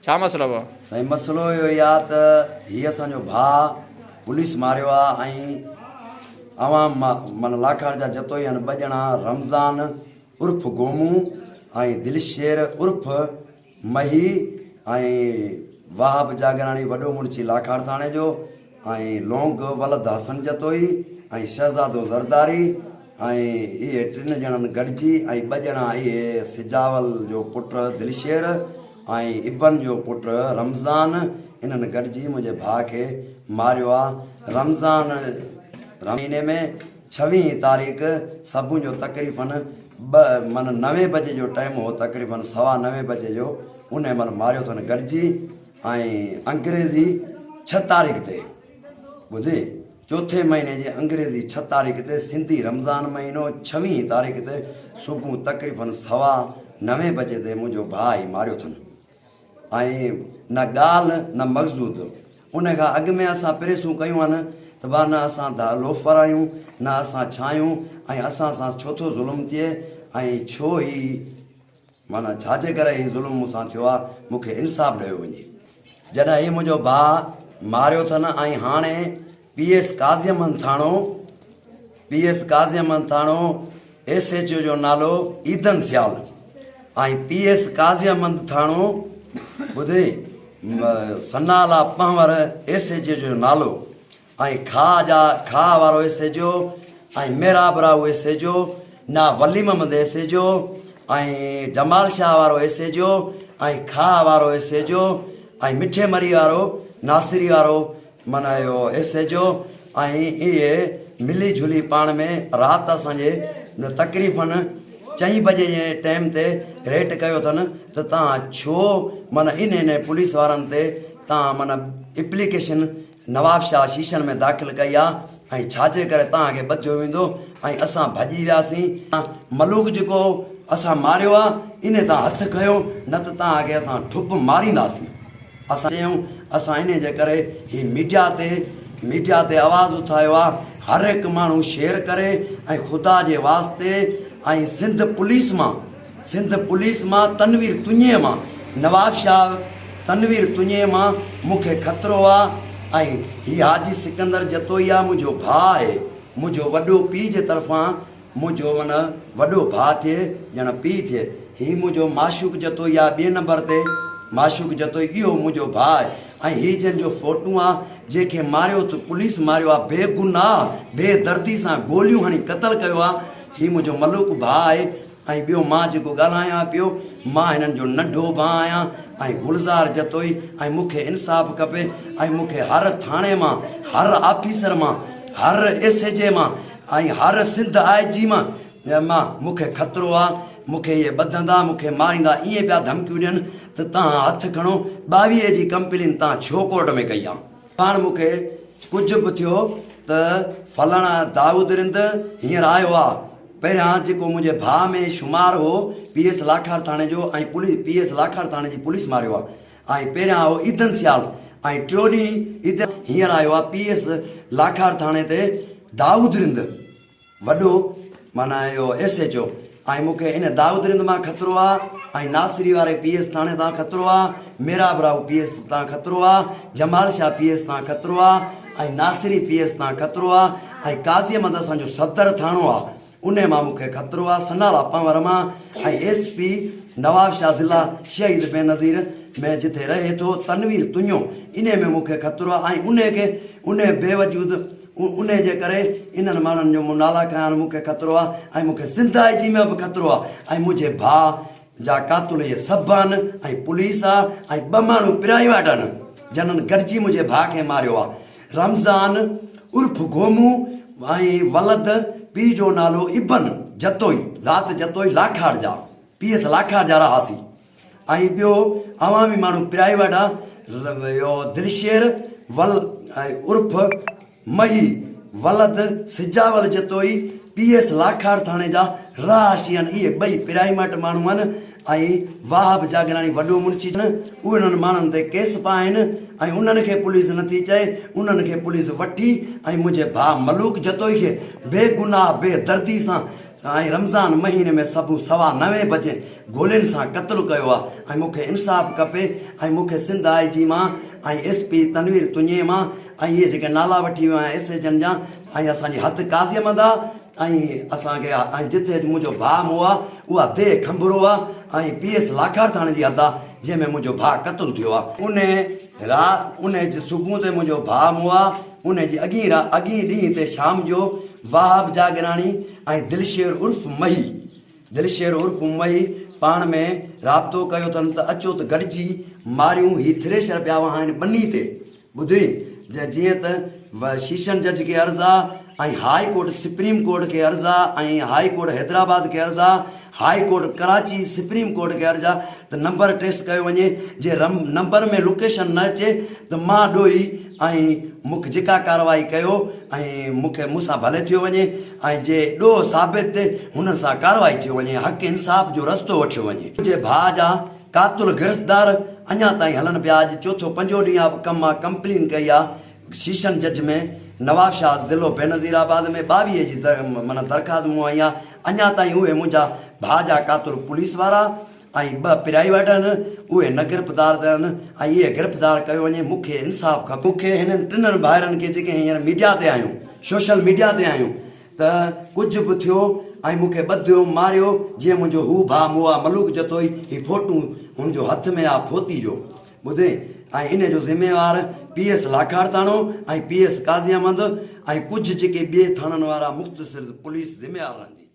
छा मसलो हो? साईं मसलो इहो या त हीअ असांजो भाउ पुलिस मारियो आहे ऐं अवाम माना लाखाड़ जा जतोई आहिनि 2 ॼणा रमज़ान उर्फ़ गोमू ऐं दिलशेर उर्फ़ मही ऐं वाहब जागराणी वॾो मुंशी लाखाड़ थाणे जो ऐं लोंग वलद हसन जतोई ऐं शहज़ादो ज़रदारी ऐं इहे 3 ॼणनि गॾिजी ऐं 2 ॼणा इहे सिजावल जो पुटु दिलशेर ऐं इबन जो पुटु रमज़ान इन्हनि गॾिजी मुंहिंजे भाउ खे मारियो आहे। रमज़ान महीने में 26 तारीख़ सुबुह जो तक़रीबन 9 बजे जो टाइम हो, तक़रीबन 9:15 बजे जो उन महिल मारियो अथनि गॾिजी। ऐं अंग्रेज़ी 6 तारीख़ ते ॿुधे 4 महीने जी अंग्रेज़ी 6 तारीख़ ते, सिंधी रमज़ान महीनो 26 तारीख़ ते सुबुह तक़रीबन 9:15 बजे ते मुंहिंजो भाउ ई मारियो अथनि। ऐं न ॻाल्हि न मक़सूद, उन खां अॻु में असां प्रेसूं कयूं आहिनि त भा न असां लोफर आहियूं न असां छायूं ऐं असां सां छो थो ज़ुल्म थिए ऐं छो ई माना छाजे करे ही ज़ुल्म मूंसां थियो आहे, मूंखे इंसाफ़ ॾियो वञे। जॾहिं हीउ मुंहिंजो भाउ मारियो अथनि ऐं हाणे PS काज़ियमन थाणो SHO जो नालो ईदन सियाल ऐं PS काज़ियमन थाणो ॿुधे सनाला पंवर SHO जो नालो ऐं खा वारो SHO ऐं मेराबराऊ SHO ना वली महमद SHO ऐं जमाल शाह वारो SHO ऐं खा वारो SHO ऐं मिठे मरी वारो नासिरी वारो माना इहो SHO ऐं इहे मिली झुली पाण में राति असांजे तक़रीबन 4 बजे जे टाइम ते रेट कयो अथनि त तव्हां छो माना इन पुलिस वारनि ते तव्हां माना एप्लीकेशन नवाब शाह शीशन में दाख़िल कई आहे ऐं छाजे करे तव्हांखे ॿधियो वेंदो ऐं असां भॼी वियासीं। मलूक जेको असां मारियो आहे इन तव्हां हथु खयो न त तव्हांखे असां ठुप मारींदासीं। असां चयूं असां इन जे करे ही मीडिया ते आवाज़ु उथायो आहे, हर हिकु माण्हू शेयर करे ऐं ख़ुदा जे वास्ते ऐं सिंध पुलिस मां तनवीर तुंजे मां नवाब शाह तनवीर तुंजे मां मूंखे ख़तरो आहे। ऐं हीअ हाजी सिकंदर जतोई आहे मुंहिंजो भाउ आहे, मुंहिंजो वॾो पीउ जे तरफ़ां मुंहिंजो माना वॾो भाउ थिए ॼण पीउ थिए। हीअ मुंहिंजो माशूक जतोई आहे 2 नंबर ते, माशूक जतोई इहो मुंहिंजो भाउ आहे। ऐं हीअ जंहिंजो फोटू आहे जंहिंखे मारियो त पुलिस मारियो आहे बेगुनाह बेदर्दी सां गोलियूं हणी क़तल कयो आहे, हीअ मुंहिंजो मलूक भाउ आहे। ऐं ॿियो मां जेको ॻाल्हायां पियो मां हिननि जो नंढो भाउ आहियां ऐं गुलज़ार जतोई ऐं मूंखे इंसाफ़ खपे ऐं मूंखे हर थाणे मां हर ऑफिसर मां हर SHO मां ऐं हर सिंध IG मां मूंखे ख़तरो आहे, मूंखे इहे ॿधंदा मूंखे मारींदा ईअं पिया धमकियूं ॾियनि त तव्हां हथु खणो 22 जी कंप्लेन तव्हां छो कोर्ट में कई आहे। पाण मूंखे कुझु बि थियो त फलाणा दाऊद रिंद हींअर आयो आहे, पहिरियां जेको मुंहिंजे भाउ में शुमार हो PS लाखाड़ थाणे जो ऐं PS लाखाड़ थाणे जी पुलिस मारियो आहे। ऐं पहिरियां हो ईदन सियाल ऐं टियों ॾींहुं हींअर आयो आहे PS लाखाड़ थाणे ते दाऊद रिंद वॾो माना इहो SHO ऐं मूंखे इन दाऊद रिंद मां ख़तरो आहे ऐं नासिरी वारे PS थाणे तां ख़तरो आहे, मेराबराऊ PS तां ख़तरो आहे, जमाल शाह PS तां ख़तरो आहे ऐं नासिरी PS तां ख़तरो आहे ऐं काज़ियमद असांजो सदर थाणो आहे उन मां मूंखे ख़तरो आहे, सनाला पंवर मां ऐं SP नवाब शाह ज़िला शहीद बेनज़ीर में जिथे रहे थो तनवीर तुंजो इन में मूंखे ख़तरो आहे। ऐं उन बेवजूद उन जे करे इन्हनि माण्हुनि जो नाला खयां मूंखे ख़तरो आहे ऐं मूंखे सिंध IG में बि ख़तरो आहे ऐं मुंहिंजे भाउ जा कातुल इहे सभु आहिनि ऐं पुलिस आहे ऐं 2 माण्हू प्राइवेट आहिनि जिन्हनि गॾिजी मुंहिंजे भाउ खे मारियो आहे। रमज़ान उर्फ़ गोमू ऐं वलद पीउ जो नालो इबन जतोई ज़ात जतोई लाखाड़ जा PS लाखाड़ जा रहासी। ऐं ॿियो अवामी माण्हू प्राइवेट आहे इहो दिलशेर उर्फ़ मही वलद सिजावल जतोई PS लाखाड़ थाणे जा रहासी आहिनि। इहे 2 प्राइवेट माण्हू आहिनि ऐं वाहब जागराणी वॾो मुंशी उहे उन्हनि माण्हुनि ते केस पाया आहिनि ऐं उन्हनि खे पुलिस नथी चए उन्हनि खे पुलिस वठी ऐं मुंहिंजे भाउ मलूक जतोई खे बेगुनाह बेदर्दी सां ऐं रमज़ान महीने में सभु 9:15 बजे गोलियुनि सां क़त्लु कयो आहे ऐं मूंखे इंसाफ़ खपे ऐं मूंखे सिंध IG मां ऐं SP तनवीर तुंजे मां ऐं इहे जेके नाला वठी वियो आहियां SHN जा ऐं असांजी हथ काज़ी अहमद आहे ऐं असांखे ऐं जिथे मुंहिंजो भाउ मूं आहे उहा देह खंभरो आहे ऐं PS लाखार थाणे जी हद आहे जंहिंमें मुंहिंजो भाउ क़त्लु थियो आहे उन जे सुबुह ते मुंहिंजो भाउ मूं आहे उन जी अॻी ॾींहं ते शाम जो वाहब जागराणी ऐं दिलशेर उर्फ़ मही पाण में राब्तो कयो अथनि त अचो त गॾिजी मारियूं ही थ्रेशर पिया विया आहिनि ॿनी ते ॿुधी जीअं त शीशन जज खे अर्ज़ु आहे ऐं हाई कोर्ट सुप्रीम कोर्ट खे अर्ज़ु आहे ऐं हाई कोर्ट हैदराबाद खे अर्ज़ु आहे high court Karachi supreme court खे अर्ज़ु आहे त नंबर ट्रेस कयो वञे जे नंबर में लोकेशन न अचे त मां ॾोही ऐं मूंखे जेका कार्रवाई कयो ऐं मूंसां भले थियो वञे ऐं जे ॾोह साबित थिए हुन सां कार्रवाई थियो वञे हक़ इंसाफ़ जो रस्तो वठियो वञे मुंहिंजे भाउ जा कातुल गिरफ़्तार अञा ताईं हलनि पिया अॼु चोथों 5 ॾींहं कमु मां कंप्लेन कई आहे शीशन जज में नवाबशाह ज़िलो बेनज़ीराबाद में 22 जी माना दरख़्वास्त मूं आई आहे अञा ताईं उहे मुंहिंजा भाउ जा कातुल पुलिस वारा ऐं 2 प्राइवेट आहिनि उहे न गिरफ़्तार थिया आहिनि ऐं इहे गिरफ़्तार कयो वञे मूंखे इंसाफ़ खपे मूंखे हिननि 3 भाइरनि खे जेके हींअर मीडिया ते आहियूं सोशल मीडिया ते आहियूं त कुझु बि थियो ऐं मूंखे ॿधियो मारियो जीअं मुंहिंजो हू भाउ मूं आहे मलूक जतोई ही फोटू हुनजो हथ में आहे फोती जो ॿुधे ऐं इन जो ज़िम्मेवार PS लाखार थाणो ऐं PS काज़ी अहमद ऐं कुझु जेके ॿिए थाणनि वारा मुख़्तसिर पुलिस ज़िम्मेवार रहंदी